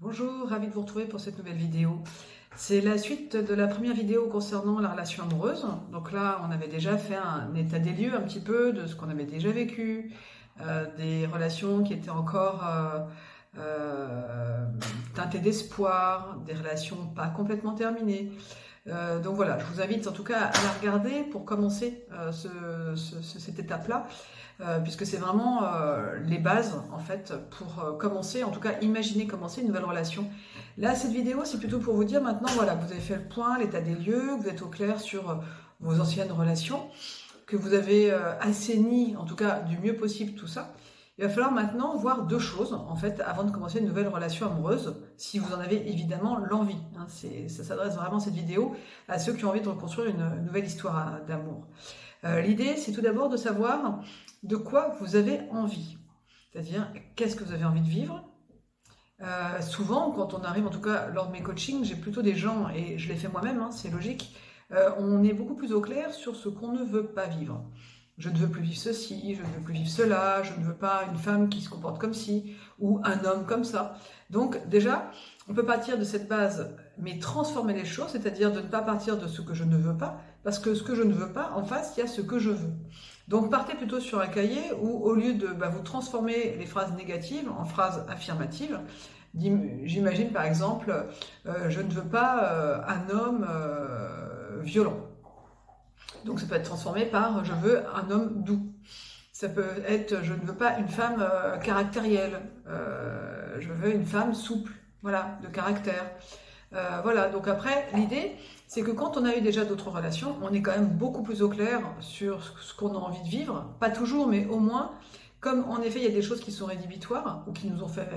Bonjour, ravi de vous retrouver pour cette nouvelle vidéo. C'est la suite de la première vidéo concernant la relation amoureuse. Donc là, on avait déjà fait un état des lieux un petit peu de ce qu'on avait déjà vécu, des relations qui étaient encore teintées d'espoir, des relations pas complètement terminées. Donc voilà, je vous invite en tout cas à la regarder pour commencer cette étape-là. Puisque c'est vraiment les bases en fait pour commencer, en tout cas imaginer commencer une nouvelle relation. Là, cette vidéo, c'est plutôt pour vous dire maintenant, voilà, vous avez fait le point, l'état des lieux, vous êtes au clair sur vos anciennes relations, que vous avez assaini, en tout cas du mieux possible tout ça. Il va falloir maintenant voir deux choses, en fait, avant de commencer une nouvelle relation amoureuse, si vous en avez évidemment l'envie. Hein, ça s'adresse vraiment cette vidéo à ceux qui ont envie de reconstruire une nouvelle histoire d'amour. L'idée, c'est tout d'abord de savoir de quoi vous avez envie. C'est-à-dire, qu'est-ce que vous avez envie de vivre. Souvent, quand on arrive, en tout cas lors de mes coachings, j'ai plutôt des gens, et je l'ai fait moi-même, hein, c'est logique, on est beaucoup plus au clair sur ce qu'on ne veut pas vivre. Je ne veux plus vivre ceci, je ne veux plus vivre cela, je ne veux pas une femme qui se comporte comme ci, ou un homme comme ça. Donc déjà, on peut partir de cette base, mais transformer les choses, c'est-à-dire de ne pas partir de ce que je ne veux pas, parce que ce que je ne veux pas, en face, il y a ce que je veux. Donc partez plutôt sur un cahier où, au lieu de vous transformer les phrases négatives en phrases affirmatives, j'imagine par exemple, je ne veux pas un homme violent. Donc ça peut être transformé par je veux un homme doux. Ça peut être je ne veux pas une femme caractérielle. Je veux une femme souple, voilà, de caractère. Voilà, donc après, l'idée, c'est que quand on a eu déjà d'autres relations, on est quand même beaucoup plus au clair sur ce qu'on a envie de vivre. Pas toujours, mais au moins, comme en effet, il y a des choses qui sont rédhibitoires ou qui nous ont fait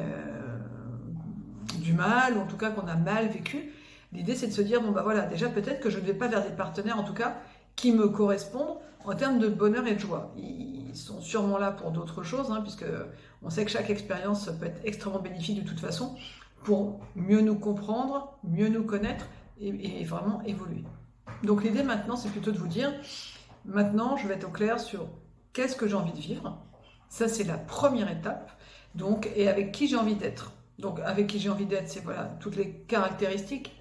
du mal, ou en tout cas qu'on a mal vécu. L'idée, c'est de se dire, bon bah voilà, déjà peut-être que je ne vais pas vers des partenaires, en tout cas, qui me correspondent en termes de bonheur et de joie. Ils sont sûrement là pour d'autres choses, hein, puisque on sait que chaque expérience peut être extrêmement bénéfique de toute façon, pour mieux nous comprendre, mieux nous connaître et vraiment évoluer. Donc l'idée maintenant, c'est plutôt de vous dire, maintenant je vais être au clair sur qu'est-ce que j'ai envie de vivre. Ça, c'est la première étape. Donc, et avec qui j'ai envie d'être. Donc avec qui j'ai envie d'être, c'est voilà, toutes les caractéristiques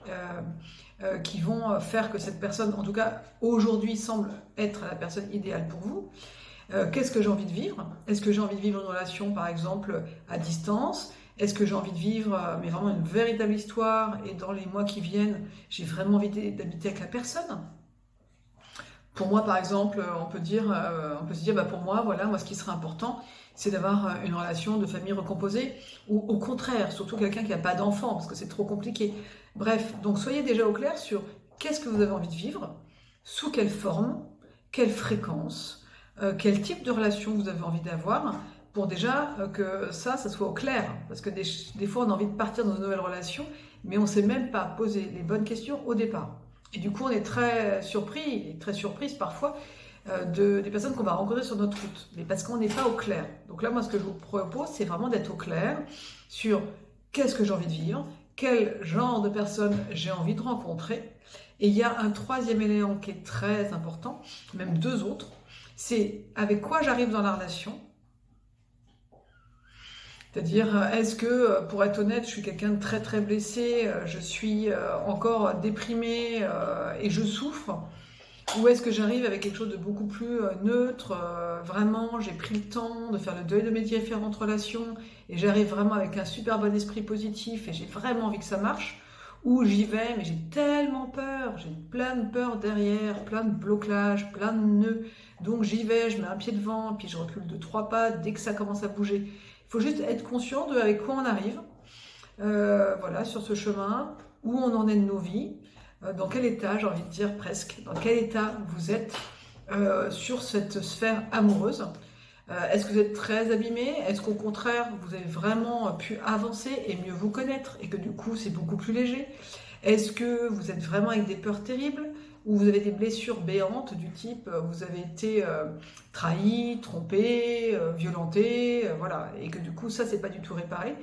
qui vont faire que cette personne, en tout cas aujourd'hui, semble être la personne idéale pour vous. Qu'est-ce que j'ai envie de vivre? Est-ce que j'ai envie de vivre une relation, par exemple, à distance? Est-ce que j'ai envie de vivre, mais vraiment une véritable histoire, et dans les mois qui viennent, j'ai vraiment envie d'habiter avec la personne? Pour moi, par exemple, on peut se dire, bah pour moi, voilà, moi, ce qui serait important, c'est d'avoir une relation de famille recomposée, ou au contraire, surtout quelqu'un qui n'a pas d'enfant, parce que c'est trop compliqué. Bref, donc soyez déjà au clair sur qu'est-ce que vous avez envie de vivre, sous quelle forme, quelle fréquence, quel type de relation vous avez envie d'avoir, pour déjà que ça soit au clair. Parce que des fois, on a envie de partir dans une nouvelle relation, mais on ne sait même pas poser les bonnes questions au départ. Et du coup, on est très surpris, et très surprise parfois, des personnes qu'on va rencontrer sur notre route, mais parce qu'on n'est pas au clair. Donc là, moi, ce que je vous propose, c'est vraiment d'être au clair sur qu'est-ce que j'ai envie de vivre, quel genre de personne j'ai envie de rencontrer. Et il y a un troisième élément qui est très important, même deux autres, c'est avec quoi j'arrive dans la relation. C'est-à-dire, est-ce que, pour être honnête, je suis quelqu'un de très très blessé, je suis encore déprimée et je souffre, ou est-ce que j'arrive avec quelque chose de beaucoup plus neutre, vraiment j'ai pris le temps de faire le deuil de mes différentes relations, et j'arrive vraiment avec un super bon esprit positif, et j'ai vraiment envie que ça marche, ou j'y vais, mais j'ai tellement peur, j'ai plein de peur derrière, plein de blocages, plein de nœuds, donc j'y vais, je mets un pied devant, puis je recule de 3 pas dès que ça commence à bouger. Il faut juste être conscient de avec quoi on arrive, voilà, sur ce chemin, où on en est de nos vies, dans quel état, j'ai envie de dire presque, dans quel état vous êtes sur cette sphère amoureuse. Est-ce que vous êtes très abîmé? Est-ce qu'au contraire, vous avez vraiment pu avancer et mieux vous connaître, et que du coup, c'est beaucoup plus léger? Est-ce que vous êtes vraiment avec des peurs terribles, ou vous avez des blessures béantes du type vous avez été trahi, trompé, violenté, voilà, et que du coup, ça, c'est pas du tout réparé?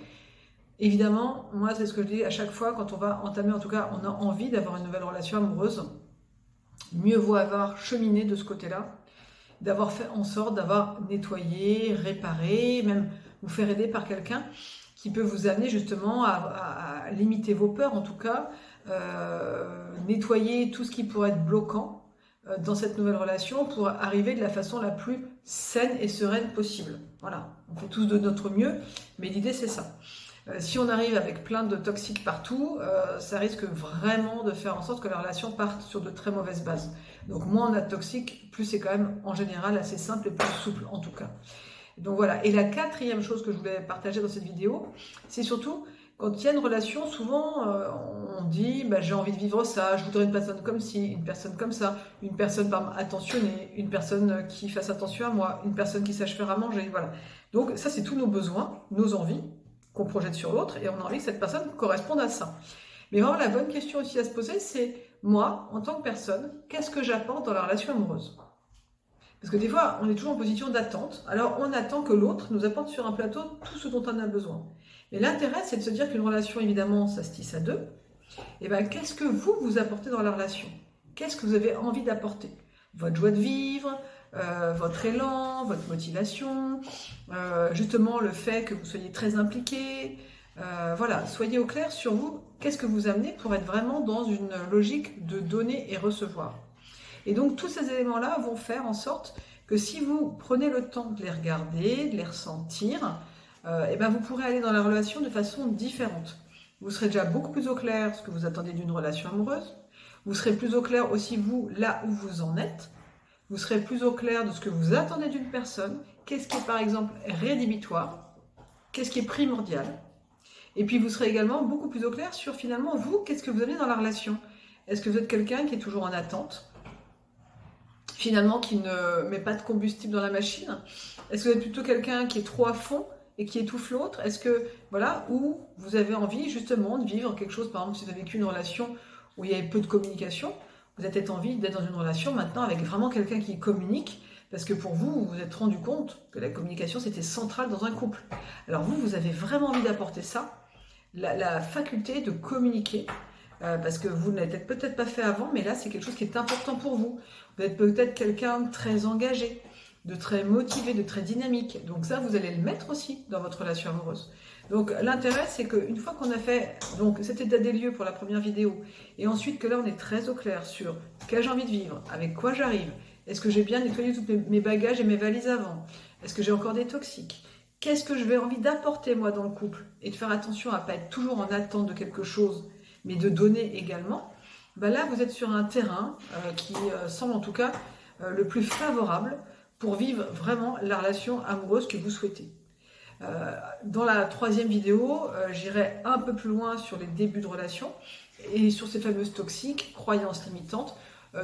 Évidemment, moi, c'est ce que je dis à chaque fois quand on va entamer, en tout cas, on a envie d'avoir une nouvelle relation amoureuse. Mieux vaut avoir cheminé de ce côté-là, d'avoir fait en sorte d'avoir nettoyé, réparé, même vous faire aider par quelqu'un qui peut vous amener justement à limiter vos peurs, en tout cas, nettoyer tout ce qui pourrait être bloquant dans cette nouvelle relation pour arriver de la façon la plus saine et sereine possible. Voilà, on fait tous de notre mieux, mais l'idée c'est ça. Si on arrive avec plein de toxiques partout, ça risque vraiment de faire en sorte que la relation parte sur de très mauvaises bases. Donc moins on a de toxiques, plus c'est quand même en général assez simple et plus souple en tout cas. Donc voilà, et la quatrième chose que je voulais partager dans cette vidéo, c'est surtout quand il y a une relation, souvent on dit bah, j'ai envie de vivre ça, je voudrais une personne comme ci, une personne comme ça, une personne par exemple, attentionnée, une personne qui fasse attention à moi, une personne qui sache faire à manger, voilà. Donc ça c'est tous nos besoins, nos envies qu'on projette sur l'autre et on a envie que cette personne corresponde à ça. Mais vraiment la bonne question aussi à se poser c'est moi, en tant que personne, qu'est-ce que j'apporte dans la relation amoureuse ? Parce que des fois, on est toujours en position d'attente. Alors, on attend que l'autre nous apporte sur un plateau tout ce dont on a besoin. Mais l'intérêt, c'est de se dire qu'une relation, évidemment, ça se tisse à deux. Et bien, qu'est-ce que vous apportez dans la relation ? Qu'est-ce que vous avez envie d'apporter ? Votre joie de vivre, votre élan, votre motivation, justement le fait que vous soyez très impliqué. Voilà, soyez au clair sur vous. Qu'est-ce que vous amenez pour être vraiment dans une logique de donner et recevoir ? Et donc tous ces éléments-là vont faire en sorte que si vous prenez le temps de les regarder, de les ressentir, et ben vous pourrez aller dans la relation de façon différente. Vous serez déjà beaucoup plus au clair ce que vous attendez d'une relation amoureuse. Vous serez plus au clair aussi vous, là où vous en êtes. Vous serez plus au clair de ce que vous attendez d'une personne. Qu'est-ce qui est par exemple rédhibitoire ? Qu'est-ce qui est primordial ? Et puis vous serez également beaucoup plus au clair sur finalement vous, qu'est-ce que vous avez dans la relation ? Est-ce que vous êtes quelqu'un qui est toujours en attente ? Finalement qui ne met pas de combustible dans la machine? Est-ce que vous êtes plutôt quelqu'un qui est trop à fond et qui étouffe l'autre? Est-ce que, voilà, ou vous avez envie justement de vivre quelque chose, par exemple, si vous avez vécu une relation où il y avait peu de communication, vous avez peut-être envie d'être dans une relation maintenant avec vraiment quelqu'un qui communique, parce que pour vous, vous vous êtes rendu compte que la communication, c'était central dans un couple. Alors vous avez vraiment envie d'apporter ça, la faculté de communiquer, parce que vous ne l'avez peut-être pas fait avant, mais là, c'est quelque chose qui est important pour vous. Vous êtes peut-être quelqu'un de très engagé, de très motivé, de très dynamique. Donc ça, vous allez le mettre aussi dans votre relation amoureuse. Donc l'intérêt, c'est qu'une fois qu'on a fait donc, cet état des lieux pour la première vidéo, et ensuite que là, on est très au clair sur quel j'ai envie de vivre, avec quoi j'arrive, est-ce que j'ai bien nettoyé tous mes bagages et mes valises avant, est-ce que j'ai encore des toxiques, qu'est-ce que je vais envie d'apporter moi dans le couple, et de faire attention à ne pas être toujours en attente de quelque chose, mais de donner également, ben là vous êtes sur un terrain qui semble en tout cas le plus favorable pour vivre vraiment la relation amoureuse que vous souhaitez. Dans la troisième vidéo, j'irai un peu plus loin sur les débuts de relation et sur ces fameuses toxiques, croyances limitantes,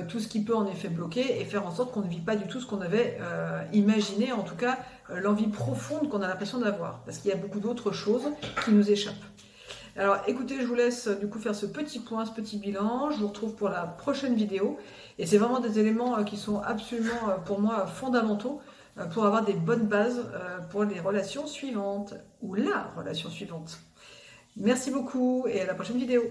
tout ce qui peut en effet bloquer et faire en sorte qu'on ne vit pas du tout ce qu'on avait imaginé, en tout cas l'envie profonde qu'on a l'impression d'avoir, parce qu'il y a beaucoup d'autres choses qui nous échappent. Alors écoutez, je vous laisse du coup faire ce petit point, ce petit bilan. Je vous retrouve pour la prochaine vidéo. Et c'est vraiment des éléments qui sont absolument pour moi fondamentaux pour avoir des bonnes bases pour les relations suivantes ou la relation suivante. Merci beaucoup et à la prochaine vidéo.